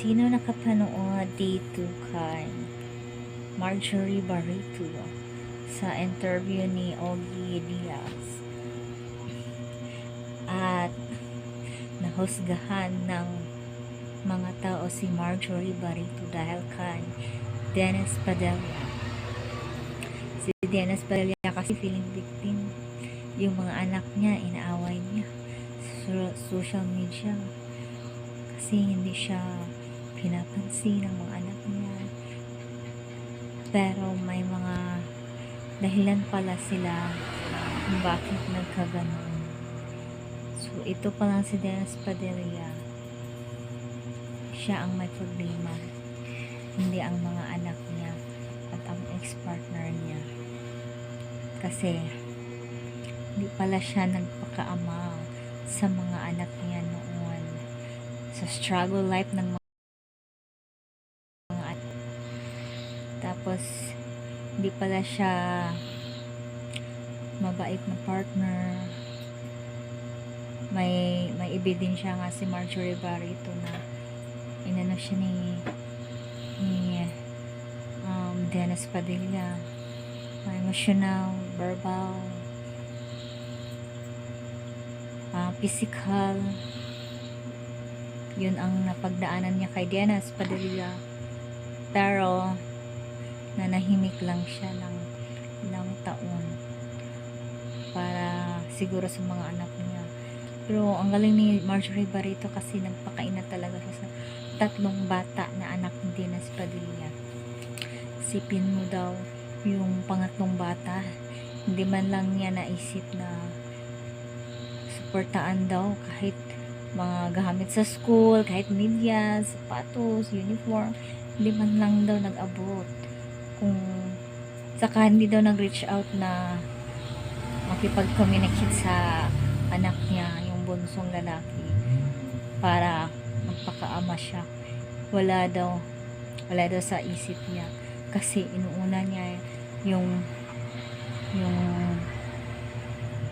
Sino nakapanood dito kay Marjorie Barreto sa interview ni Ogie Diaz at nahusgahan ng mga tao si Marjorie Barreto dahil kay Dennis Padilla. Si Dennis Padilla kasi feeling victim. Yung mga anak niya, inaaway niya sa social media kasi hindi siya pinapansin ng mga anak niya. Pero may mga dahilan pala sila kung bakit nagkaganon. So ito pa lang si Dennis Padilla, siya ang may problema, hindi ang mga anak niya at ang ex-partner niya. Kasi hindi pala siya nagpakaama sa mga anak niya noon, sa struggle life ng mga anak. Tapos hindi pala siya mabait na partner. May ebidensya nga si Marjorie Barreto na inano siya ni Dennis Padilla, emotional, verbal, physical. Yun ang napagdaanan niya kay Dennis Padilla, pero nanahimik lang siya ng ilang taon para siguro sa mga anak niya. Pero ang galing ni Marjorie Barreto kasi nagpakaina talaga siya sa 3 bata na anak ni Dennis Padilla. Sipin mo daw, yung pangatlong bata, hindi man lang niya naisip na suportaan daw kahit mga gamit sa school, kahit medyas, sapatos, uniform, hindi man lang daw nag-abot. Kung saka hindi daw nag-reach out na makipag-communicate sa anak niya, yung bunsong lalaki, para magpakaama siya. Wala daw sa isip niya kasi inuuna niya yung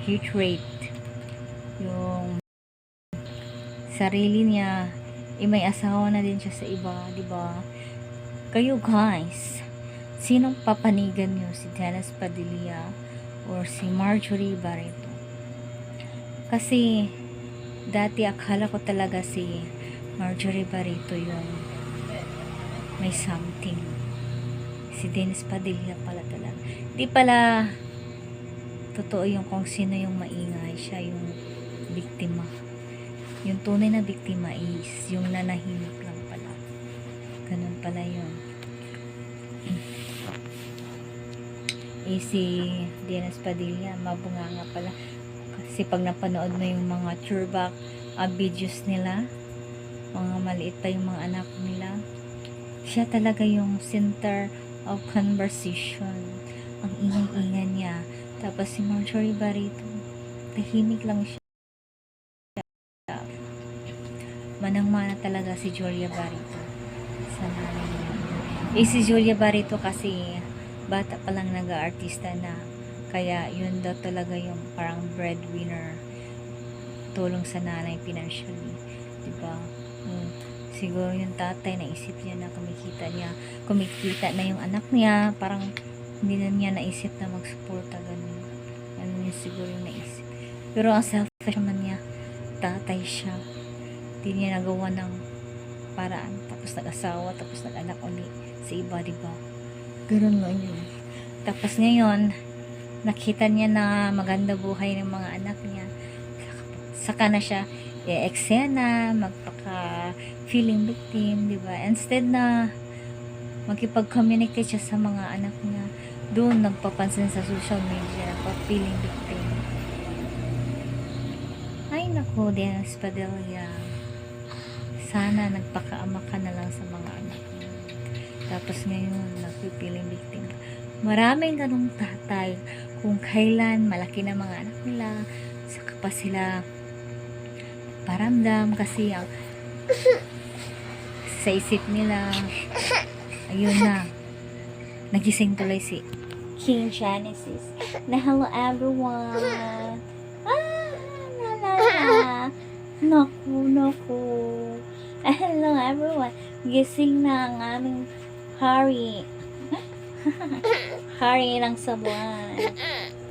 heart rate, yung sarili niya. May asawa na din siya sa iba, di ba? Kayo guys, sinong papanigan niyo, si Dennis Padilla or si Marjorie Barreto? Kasi dati akala ko talaga si Marjorie Barreto yung may something. Si Dennis Padilla pala talaga. Di pala totoo yung kung sino yung maingay, siya yung biktima. Yung tunay na biktima is yung nanahimik lang pala. Ganun pala yun. Si Dennis Padilla, mabunganga pala. Kasi pag napanood mo yung mga throwback videos nila, mga maliit pa yung mga anak nila, siya talaga yung center of conversation. Ang ingay-ingay niya. Tapos si Marjorie Barreto, tahimik lang siya. Manang-mana talaga si Julia Barreto sa nanay niya. Si Julia Barreto kasi bata pa lang nag-aartista na, kaya yun daw talaga yung parang breadwinner, tulong sa nanay financially, diba? Siguro yung tatay naisip niya na kumikita na yung anak niya, parang hindi na niya naisip na magsuporta, ganun. Ano niya siguro yung naisip. Pero ang selfish naman niya, tatay siya, hindi niya nagawa ng paraan, tapos nag-asawa, tapos nag-anak uli sa iba, diba? Ganun nga yun. Tapos ngayon nakita niya na maganda buhay ng mga anak niya, saka na siya eksena, magpaka feeling victim, diba? Instead na makipag-communicate siya sa mga anak niya, doon nagpapansin sa social media, nagpa-feeling victim. Ay nako, Dennis Padilla, sana nagpakaama ka na lang sa mga anak niya. Tapos ngayon nagpa-feeling victim. Maraming ganung tatay, kung kailan malaki na mga anak nila, saka pa sila paramdam kasi ang sa isip nila, ayun na, nagising tuloy si King Genesis na hello everyone, la la la, naku, hello everyone, Gising na ang aming hari. Hari ng sabuan.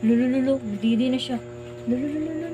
Lulululu, didi na siya. Lulululu.